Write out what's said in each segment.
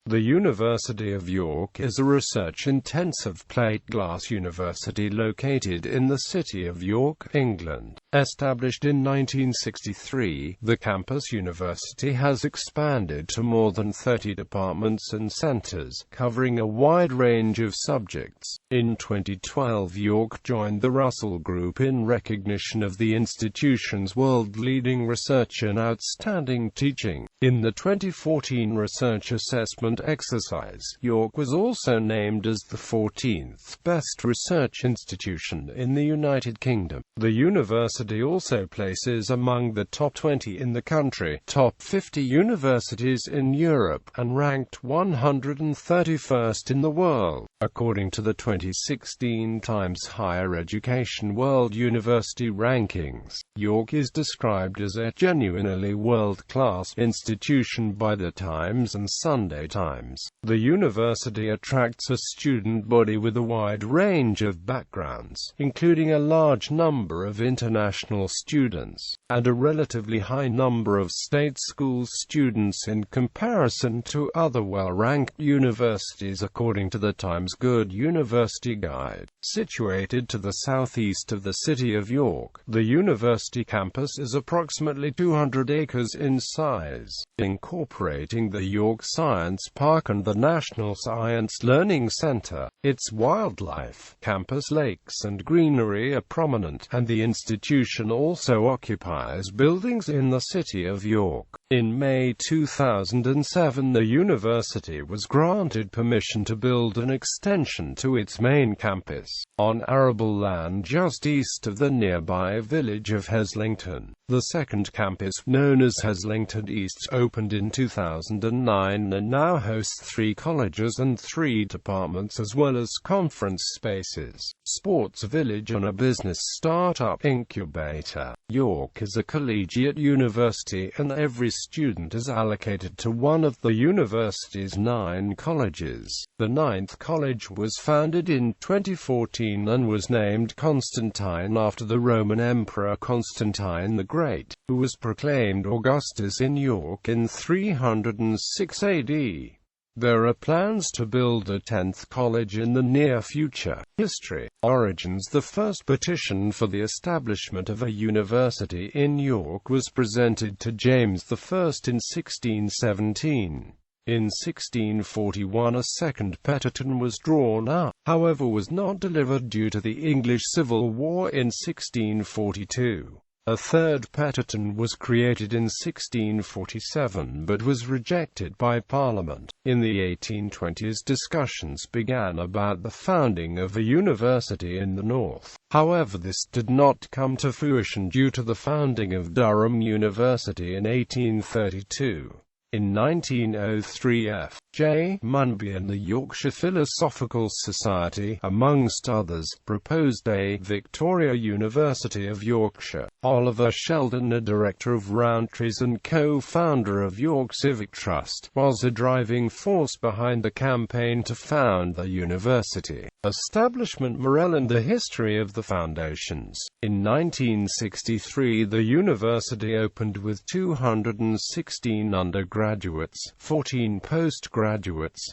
The University of York is a research-intensive plate-glass university located in the city of York, England. Established in 1963, the campus university has expanded to more than 30 departments and centers, covering a wide range of subjects. In 2012, York joined the Russell Group in recognition of the institution's world-leading research and outstanding teaching. In the 2014 research assessment exercise, York was also named as the 14th best research institution in the United Kingdom. The university also places among the top 20 in the country, top 50 universities in Europe, and ranked 131st in the world, according to the 2016 Times Higher Education World University Rankings. York is described as a genuinely world-class institution by the Times and Sunday Times. The university attracts a student body with a wide range of backgrounds, including a large number of international students, and a relatively high number of state school students in comparison to other well-ranked universities according to the Times Good University Guide. Situated to the southeast of the city of York, the university campus is approximately 200 acres in size, incorporating the York Science Park and the National Science Learning Center. Its wildlife, campus lakes and greenery are prominent, and the institution also occupies buildings in the city of York. In May 2007, the university was granted permission to build an extension to its main campus, on arable land just east of the nearby village of Heslington. The second campus, known as Heslington East, opened in 2009 and now hosts 3 colleges and 3 departments as well as conference spaces, sports village and a business startup incubator. York is a collegiate university and every student is allocated to one of the university's 9 colleges. The 9th college was founded in 2014 and was named Constantine after the Roman Emperor Constantine the Great, who was proclaimed Augustus in York in 306 AD. There are plans to build a 10th college in the near future. History. Origins. The first petition for the establishment of a university in York was presented to James I in 1617. In 1641 a second petition was drawn up, however was not delivered due to the English Civil War in 1642. A third petition was created in 1647 but was rejected by Parliament. In the 1820s discussions began about the founding of a university in the north. However, this did not come to fruition due to the founding of Durham University in 1832. In 1903 F. J. Munby and the Yorkshire Philosophical Society, amongst others, proposed a Victoria University of Yorkshire. Oliver Sheldon, a director of Rowntree's and co-founder of York Civic Trust, was a driving force behind the campaign to found the university. Establishment, morale and the history of the foundations. In 1963 the university opened with 216 undergraduates, 14 postgraduates,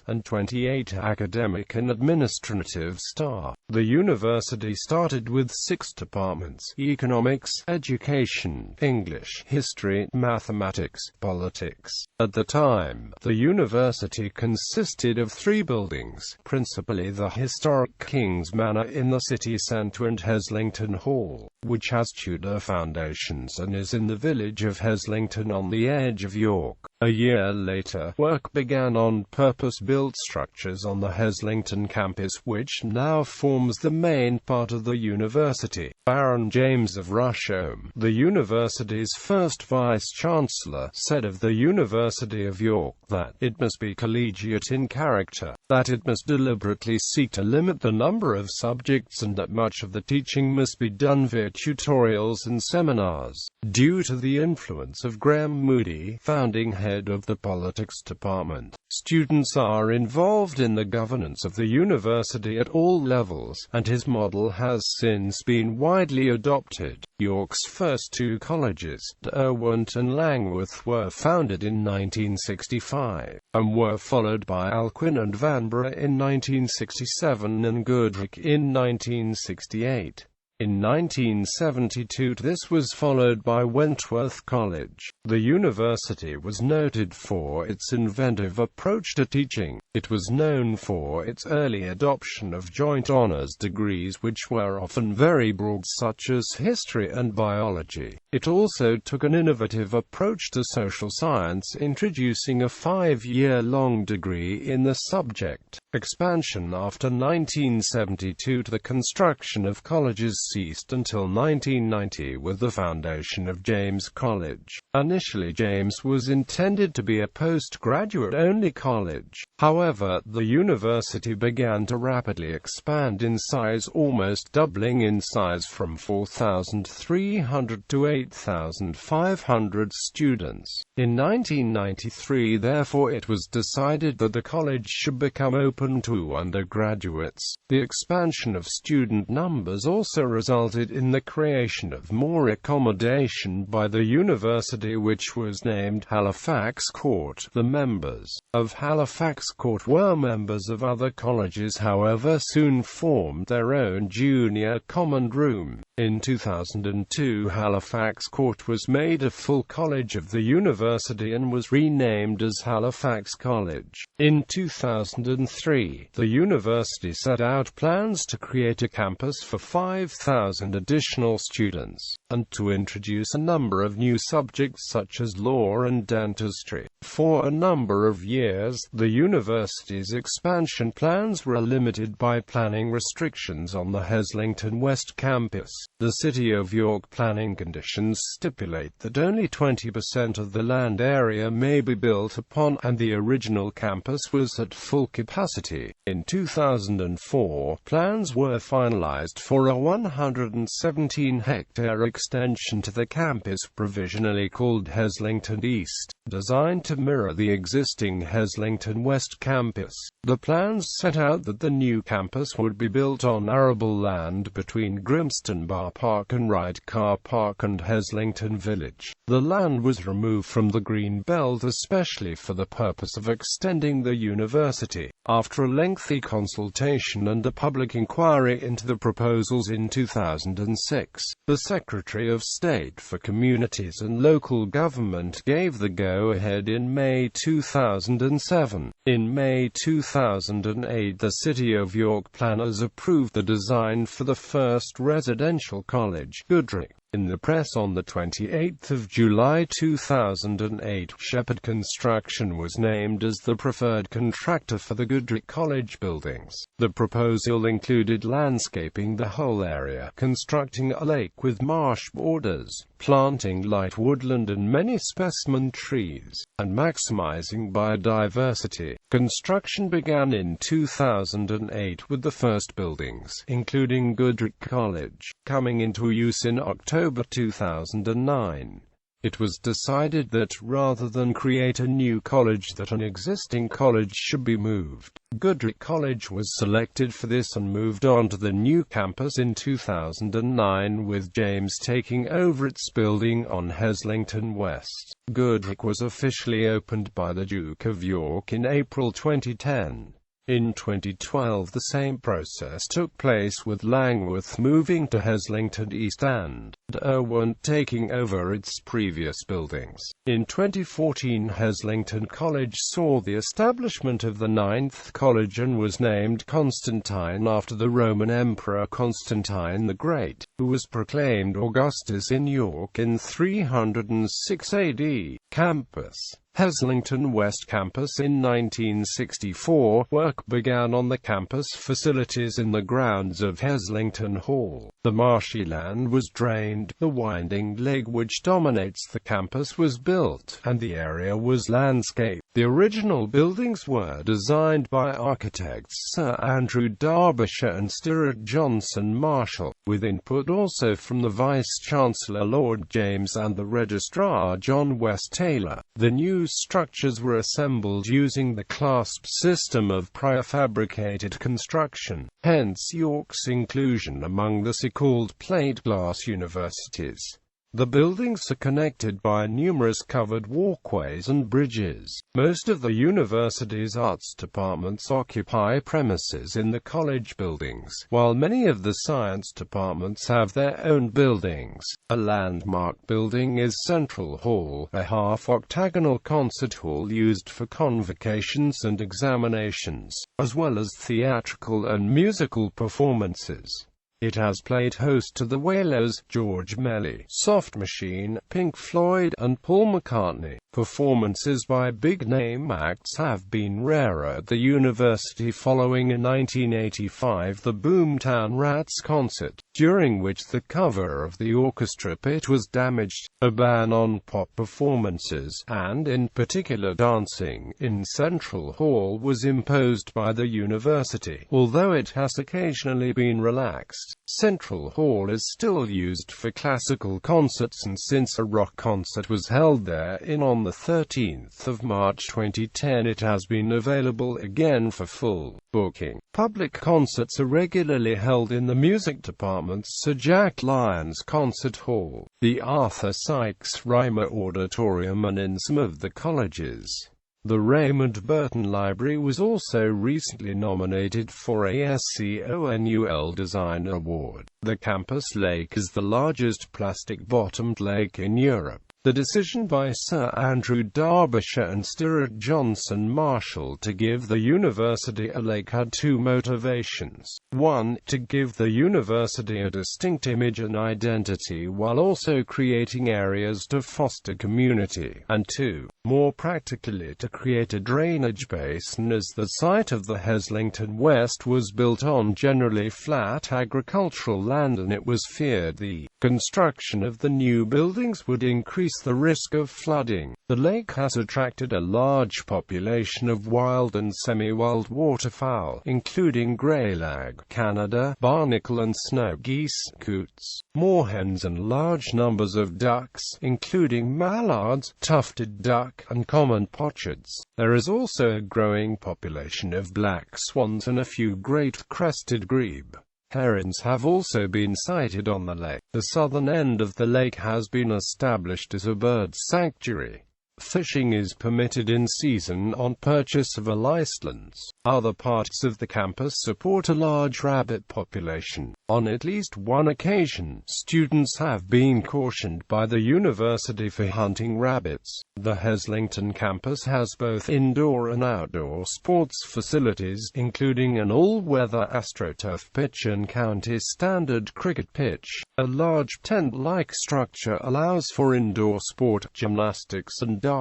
and 28 academic and administrative staff. The university started with 6 departments: economics, education, English, history, mathematics, politics. At the time, the university consisted of 3 buildings, principally the historic King's Manor in the city centre and Heslington Hall, which has Tudor foundations and is in the village of Heslington on the edge of York. A year later, work began on purpose-built structures on the Heslington campus, which now forms the main part of the university. Baron James of Rusholme, the university's first vice-chancellor, said of the University of York that it must be collegiate in character, that it must deliberately seek to limit the number of subjects, and that much of the teaching must be done via tutorials and seminars. Due to the influence of Graham Moody, founding head of the politics department, Students are involved in the governance of the university at all levels, and his model has since been widely adopted. York's first two colleges, Derwent and Langworth, were founded in 1965, and were followed by Alcuin and Vanbrugh in 1967 and Goodricke in 1968. In 1972 this was followed by Wentworth College. The university was noted for its inventive approach to teaching. It was known for its early adoption of joint honors degrees which were often very broad, such as history and biology. It also took an innovative approach to social science, introducing a 5-year-long degree in the subject. Expansion after 1972 to the construction of colleges ceased until 1990 with the foundation of James College. Initially James was intended to be a postgraduate-only college. However, the university began to rapidly expand in size, almost doubling in size from 4,300 to 8,500 students. In 1993, therefore, it was decided that the college should become open to undergraduates. The expansion of student numbers also resulted in the creation of more accommodation by the university, which was named Halifax Court. The members of Halifax Court were members of other colleges, however soon formed their own junior common room. In 2002, Halifax Court was made a full college of the university and was renamed as Halifax College. In 2003, the university set out plans to create a campus for 5,000 additional students, and to introduce a number of new subjects such as law and dentistry. For a number of years, the university's expansion plans were limited by planning restrictions on the Heslington West campus. The City of York planning conditions stipulate that only 20% of the land area may be built upon, and the original campus was at full capacity. In 2004, plans were finalized for a 117-hectare extension to the campus, provisionally called Heslington East, designed to mirror the existing Heslington West campus. The plans set out that the new campus would be built on arable land between Grimston Bar Park and Ryde Car Park and Heslington Village. The land was removed from the green belt especially for the purpose of extending the university. After a lengthy consultation and a public inquiry into the proposals in 2006, the Secretary of State for Communities and Local Government gave the go-ahead in May 2007. In May 2008, the City of York planners approved the design for the first residential college, Goodricke. In the press on 28 July 2008, Shepherd Construction was named as the preferred contractor for the Goodricke College buildings. The proposal included landscaping the whole area, constructing a lake with marsh borders, planting light woodland and many specimen trees, and maximizing biodiversity. Construction began in 2008 with the first buildings, including Goodricke College, coming into use in October 2009. It was decided that, rather than create a new college, that an existing college should be moved. Goodricke College was selected for this and moved on to the new campus in 2009, with James taking over its building on Heslington West. Goodricke was officially opened by the Duke of York in April 2010. In 2012, the same process took place, with Langworth moving to Heslington East and Derwent taking over its previous buildings. In 2014, Heslington College saw the establishment of the 9th college and was named Constantine after the Roman Emperor Constantine the Great, who was proclaimed Augustus in York in 306 AD. Campus: Heslington West Campus. In 1964, work began on the campus facilities in the grounds of Heslington Hall. The marshy land was drained, the winding leg which dominates the campus was built, and the area was landscaped. The original buildings were designed by architects Sir Andrew Derbyshire and Stuart Johnson Marshall, with input also from the Vice-Chancellor Lord James and the Registrar John West Taylor. The new structures were assembled using the clasp system of prefabricated construction, hence York's inclusion among the so-called plate glass universities. The buildings are connected by numerous covered walkways and bridges. Most of the university's arts departments occupy premises in the college buildings, while many of the science departments have their own buildings. A landmark building is Central Hall, a half-octagonal concert hall used for convocations and examinations, as well as theatrical and musical performances. It has played host to the Wailers, George Melly, Soft Machine, Pink Floyd, and Paul McCartney. Performances by big-name acts have been rarer at the university following in 1985 the Boomtown Rats concert, during which the cover of the orchestra pit was damaged. A ban on pop performances, and in particular dancing, in Central Hall was imposed by the university, although it has occasionally been relaxed. Central Hall is still used for classical concerts, and since a rock concert was held there on the 13th of March 2010, it has been available again for full booking. Public concerts are regularly held in the music department's Sir Jack Lyons Concert Hall, the Arthur Sykes Rymer Auditorium, and in some of the colleges. The Raymond Burton Library was also recently nominated for a SCONUL Design Award. The campus lake is the largest plastic-bottomed lake in Europe. The decision by Sir Andrew Derbyshire and Stuart Johnson Marshall to give the university a lake had two motivations. 1. To give the university a distinct image and identity while also creating areas to foster community, and 2. More practically to create a drainage basin, as the site of the Heslington West was built on generally flat agricultural land and it was feared the construction of the new buildings would increase the risk of flooding. The lake has attracted a large population of wild and semi-wild waterfowl, including greylag, Canada, barnacle and snow geese, coots, moorhens and large numbers of ducks, including mallards, tufted duck, and common pochards. There is also a growing population of black swans and a few great crested grebe. Herons have also been sighted on the lake. The southern end of the lake has been established as a bird sanctuary. Fishing is permitted in season on purchase of a license. Other parts of the campus support a large rabbit population. On at least one occasion, students have been cautioned by the university for hunting rabbits. The Heslington campus has both indoor and outdoor sports facilities, including an all-weather AstroTurf pitch and county-standard cricket pitch. A large tent-like structure allows for indoor sport, gymnastics and dance.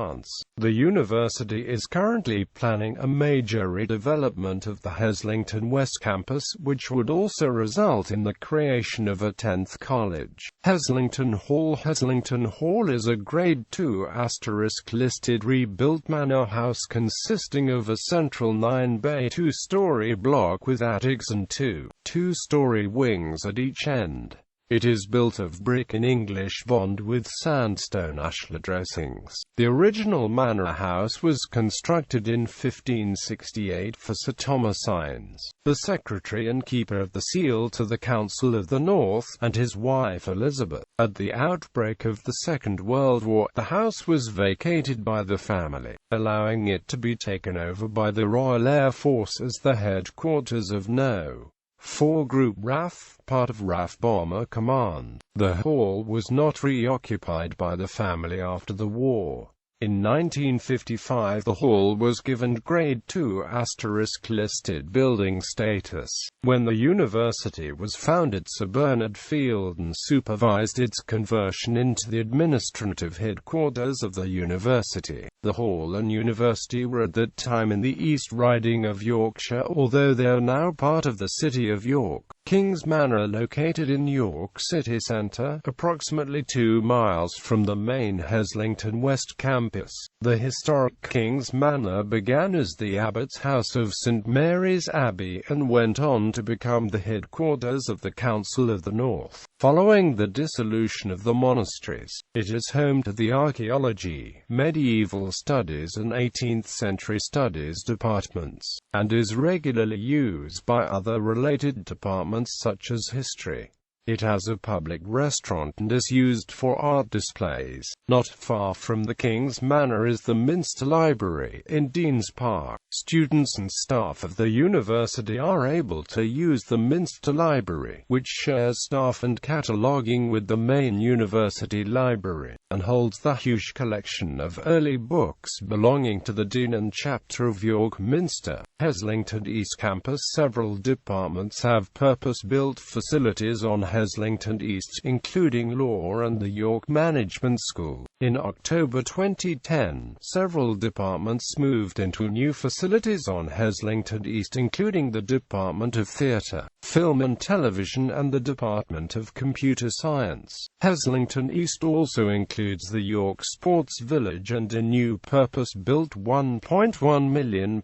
The university is currently planning a major redevelopment of the Heslington West campus, which would also result in the creation of a 10th college. Heslington Hall is a Grade II * listed rebuilt manor house consisting of a central 9-bay 2-story block with attics and two 2-story wings at each end. It is built of brick in English bond with sandstone ashlar dressings. The original manor house was constructed in 1568 for Sir Thomas Innes, the secretary and keeper of the seal to the Council of the North, and his wife Elizabeth. At the outbreak of the Second World War, the house was vacated by the family, allowing it to be taken over by the Royal Air Force as the headquarters of No. 4 Group RAF, part of RAF Bomber Command. The hall was not reoccupied by the family after the war. In 1955 the hall was given Grade II * listed building status. When the university was founded, Sir Bernard Fielden supervised its conversion into the administrative headquarters of the university. The hall and university were at that time in the East Riding of Yorkshire, although they are now part of the City of York. King's Manor, located in York City Centre, approximately 2 miles from the main Heslington West campus. The historic King's Manor began as the abbot's house of St Mary's Abbey and went on to become the headquarters of the Council of the North. Following the dissolution of the monasteries, it is home to the Archaeology, Medieval Studies and 18th Century Studies departments, and is regularly used by other related departments such as history. It has a public restaurant and is used for art displays. Not far from the King's Manor is the Minster Library in Dean's Park. Students and staff of the university are able to use the Minster Library, which shares staff and cataloguing with the main university library, and holds the huge collection of early books belonging to the Dean and Chapter of York Minster. Heslington East Campus. Several departments have purpose-built facilities on Heslington East, including law and the York Management School. In October 2010, several departments moved into new facilities on Heslington East, including the Department of Theatre, Film and Television and the Department of Computer Science. Heslington East also includes the York Sports Village and a new purpose-built £1.1 million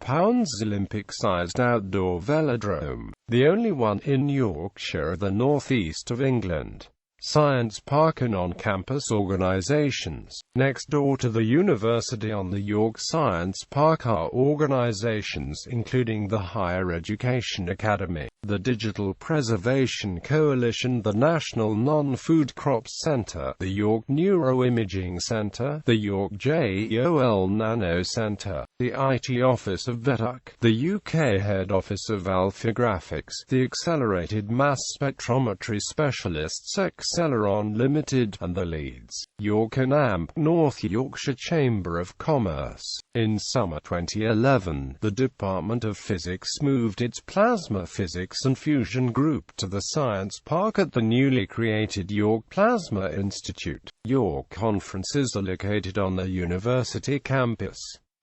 Olympic-sized outdoor velodrome, the only one in Yorkshire, the northeast of England. Science Park and on-campus organisations. Next door to the university on the York Science Park are organisations including the Higher Education Academy, the Digital Preservation Coalition, the National Non-Food Crops Centre, the York Neuroimaging Centre, the York JOL Nano Centre, the IT Office of VETUC, the UK Head Office of Alpha Graphics, the Accelerated Mass Spectrometry Specialists Acceleron Limited, and the Leeds, York and AMP, North Yorkshire Chamber of Commerce. In summer 2011, the Department of Physics moved its Plasma Physics and Fusion Group to the Science Park at the newly created York Plasma Institute. York conferences are located on the university campus.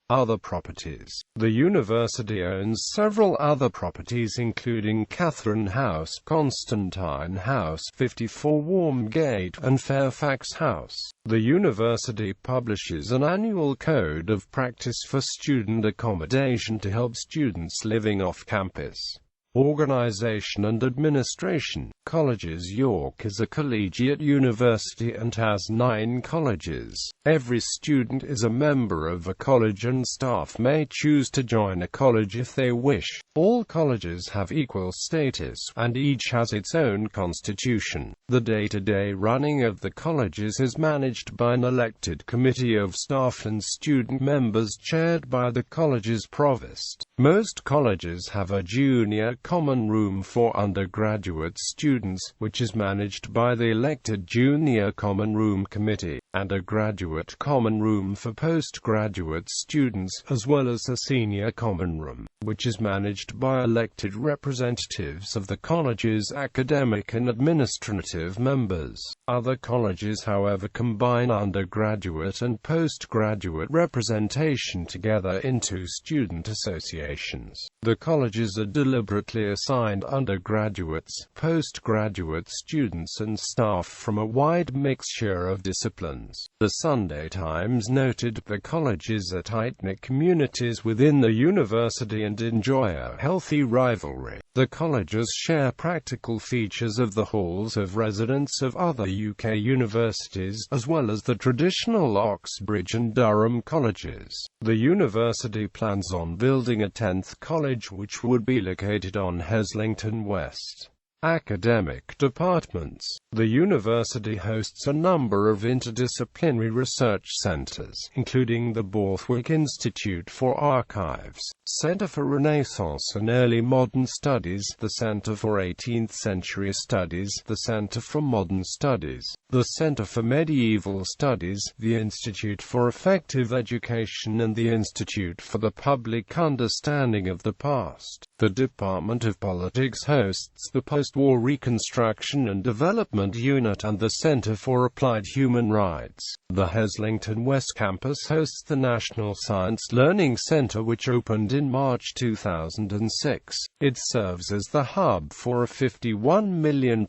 Other properties. The university owns several other properties including Catherine House, Constantine House, 54 Wormgate, and Fairfax House. The university publishes an annual code of practice for student accommodation to help students living off campus. Organisation and administration. Colleges. York is a collegiate university and has 9 colleges. Every student is a member of a college and staff may choose to join a college if they wish. All colleges have equal status, and each has its own constitution. The day-to-day running of the colleges is managed by an elected committee of staff and student members chaired by the college's provost. Most colleges have a junior common room for undergraduate students, which is managed by the elected Junior Common Room Committee, and a graduate common room for postgraduate students, as well as a senior common room, which is managed by elected representatives of the college's academic and administrative members. Other colleges, however, combine undergraduate and postgraduate representation together into student associations. The colleges are deliberately assigned undergraduates, postgraduate students and staff from a wide mixture of disciplines. The Sunday Times noted, the colleges are tight-knit communities within the university and enjoy a healthy rivalry. The colleges share practical features of the halls of residence of other UK universities, as well as the traditional Oxbridge and Durham colleges. The university plans on building a 10th college which would be located on Heslington West. Academic departments. The university hosts a number of interdisciplinary research centres, including the Borthwick Institute for Archives, Centre for Renaissance and Early Modern Studies, the Centre for 18th Century Studies, the Centre for Modern Studies, the Centre for Medieval Studies, the Institute for Effective Education and the Institute for the Public Understanding of the Past. The Department of Politics hosts the Post-War Reconstruction and Development Unit and the Center for Applied Human Rights. The Heslington West Campus hosts the National Science Learning Center, which opened in March 2006. It serves as the hub for a £51 million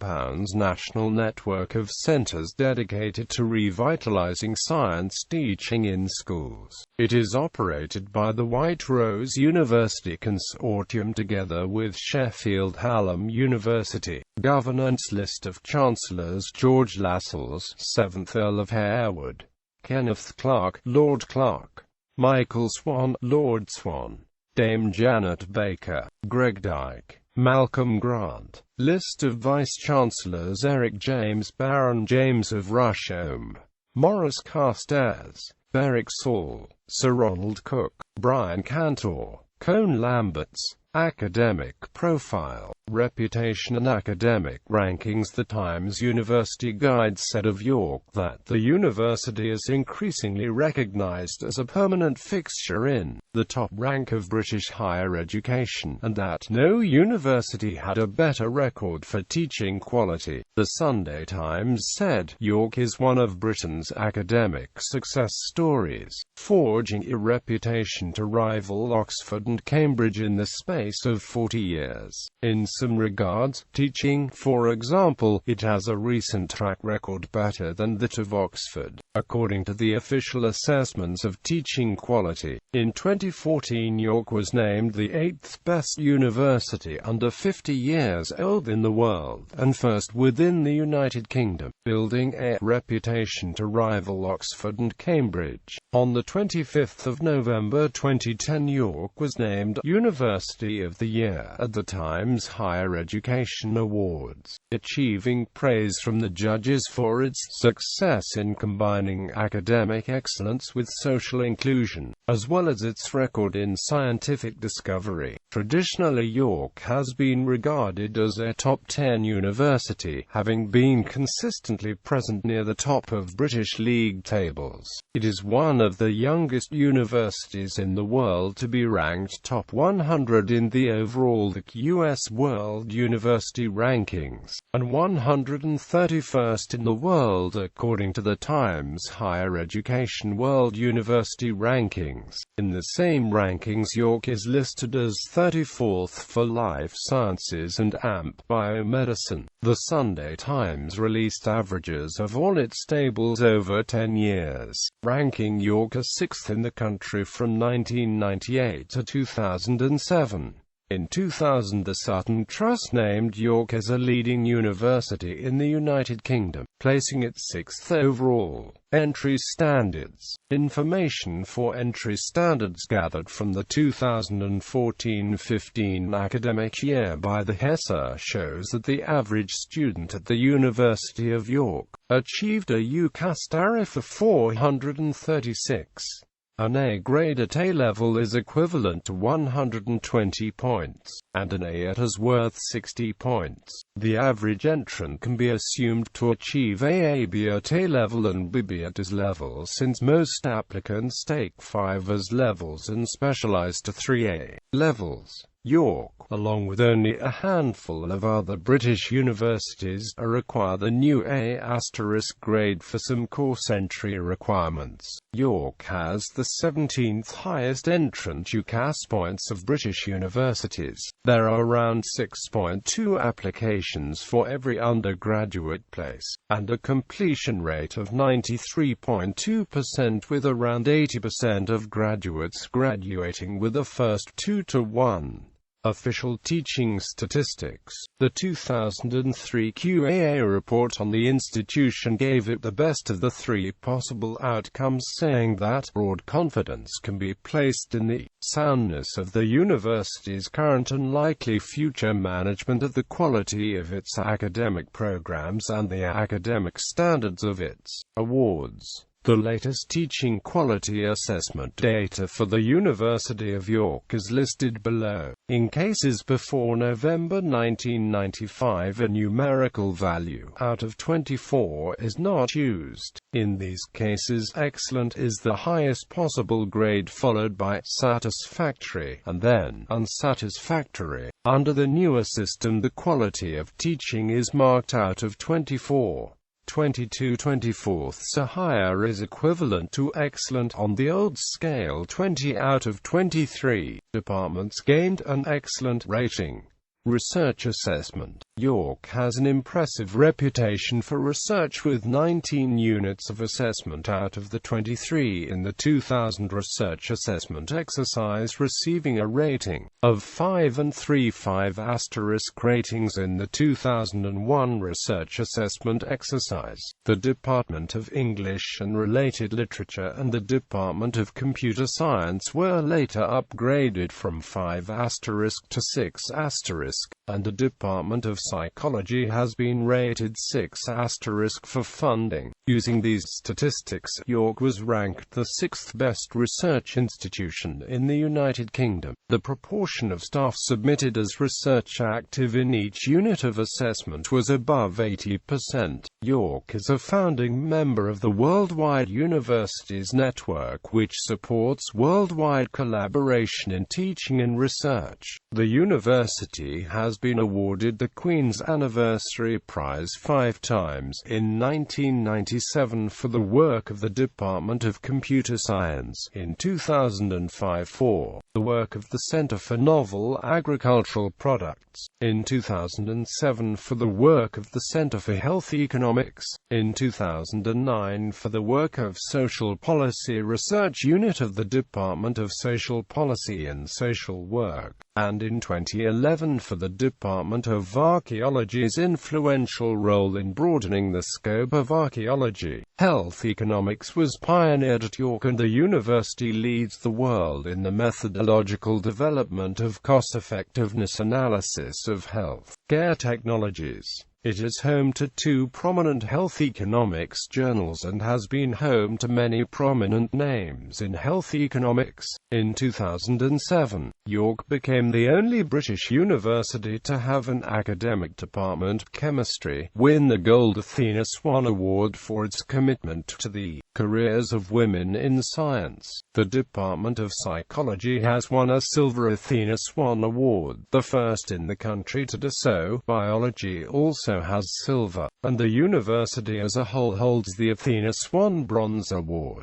national network of centers dedicated to revitalizing science teaching in schools. It is operated by the White Rose University Consortium together with Sheffield Hallam University. Governance list of Chancellors: George Lascelles, 7th Earl of Harewood; Kenneth Clarke, Lord Clarke; Michael Swan, Lord Swan; Dame Janet Baker; Greg Dyke; Malcolm Grant. List of Vice-Chancellors: Eric James, Baron James of Rusholme; Maurice Carstairs; Eric Saul; Sir Ronald Cook; Brian Cantor; Cone Lamberts. Academic profile, reputation and academic rankings. The Times University Guide said of York that the university is increasingly recognized as a permanent fixture in the top rank of British higher education, and that no university had a better record for teaching quality. The Sunday Times said, York is one of Britain's academic success stories, forging a reputation to rival Oxford and Cambridge in the space of 40 years. In some regards, teaching, for example, it has a recent track record better than that of Oxford, according to the official assessments of teaching quality. In 2014, York was named the 8th best university under 50 years old in the world, and first within the United Kingdom, building a reputation to rival Oxford and Cambridge. On the 25th of November 2010, York was named University of the Year at the Times Higher Education Awards, achieving praise from the judges for its success in combining academic excellence with social inclusion, as well as its record in scientific discovery. Traditionally, York has been regarded as a top 10 university, having been consistently present near the top of British league tables. It is one of the youngest universities in the world to be ranked top 100 in the overall U.S. World University Rankings, and 131st in the world according to the Times Higher Education World University Rankings. In the same rankings, York is listed as 34th for life sciences and AMP biomedicine. The Sunday Times released averages of all its tables over 10 years, ranking York as 6th in the country from 1998 to 2007. In 2000, the Sutton Trust named York as a leading university in the United Kingdom, placing it 6th overall. Entry standards. Information for entry standards gathered from the 2014-15 academic year by the HESA shows that the average student at the University of York achieved a UCAS tariff of 436. An A grade at A-level is equivalent to 120 points, and an A at is worth 60 points. The average entrant can be assumed to achieve AAB at A-level and BB at IS-level, since most applicants take 5 AS-levels and specialize to 3 A-levels. York, along with only a handful of other British universities, require the new A** grade for some course entry requirements. York has the 17th highest entrant UCAS points of British universities. There are around 6.2 applications for every undergraduate place, and a completion rate of 93.2%, with around 80% of graduates graduating with a first 2-to-1. Official teaching statistics. The 2003 QAA report on the institution gave it the best of the 3 possible outcomes, saying that broad confidence can be placed in the soundness of the university's current and likely future management, of the quality of its academic programs, and the academic standards of its awards. The latest teaching quality assessment data for the University of York is listed below. In cases before November 1995, a numerical value out of 24 is not used. In these cases, excellent is the highest possible grade, followed by satisfactory, and then unsatisfactory. Under the newer system, the quality of teaching is marked out of 24. 22/24 or higher is equivalent to excellent. On the old scale, 20 out of 23 departments gained an excellent rating. Research assessment. York has an impressive reputation for research, with 19 units of assessment out of the 23 in the 2000 research assessment exercise receiving a rating of 5 and 3.5 ratings in the 2001 research assessment exercise. The Department of English and Related Literature and the Department of Computer Science were later upgraded from 5* to 6*, and the Department of Psychology has been rated 6* for funding. Using these statistics, York was ranked the 6th best research institution in the United Kingdom. The proportion of staff submitted as research active in each unit of assessment was above 80%. York is a founding member of the Worldwide Universities Network, which supports worldwide collaboration in teaching and research. The university has been awarded the Queen's Anniversary Prize 5 times, in 1997 for the work of the Department of Computer Science, in 2005 for the work of the Center for Novel Agricultural Products, in 2007 for the work of the Center for Health Economics, in 2009 for the work of Social Policy Research Unit of the Department of Social Policy and Social Work, and in 2011 for the Department of Archaeology's influential role in broadening the scope of archaeology. Health economics was pioneered at York, and the university leads the world in the methodological development of cost-effectiveness analysis of health care technologies. It is home to 2 prominent health economics journals and has been home to many prominent names in health economics. In 2007, York became the only British university to have an academic department, chemistry, win the Gold Athena Swan Award for its commitment to the careers of women in science. The Department of Psychology has won a Silver Athena Swan Award, the first in the country to do so. Biology also has silver, and the university as a whole holds the Athena Swan Bronze Award.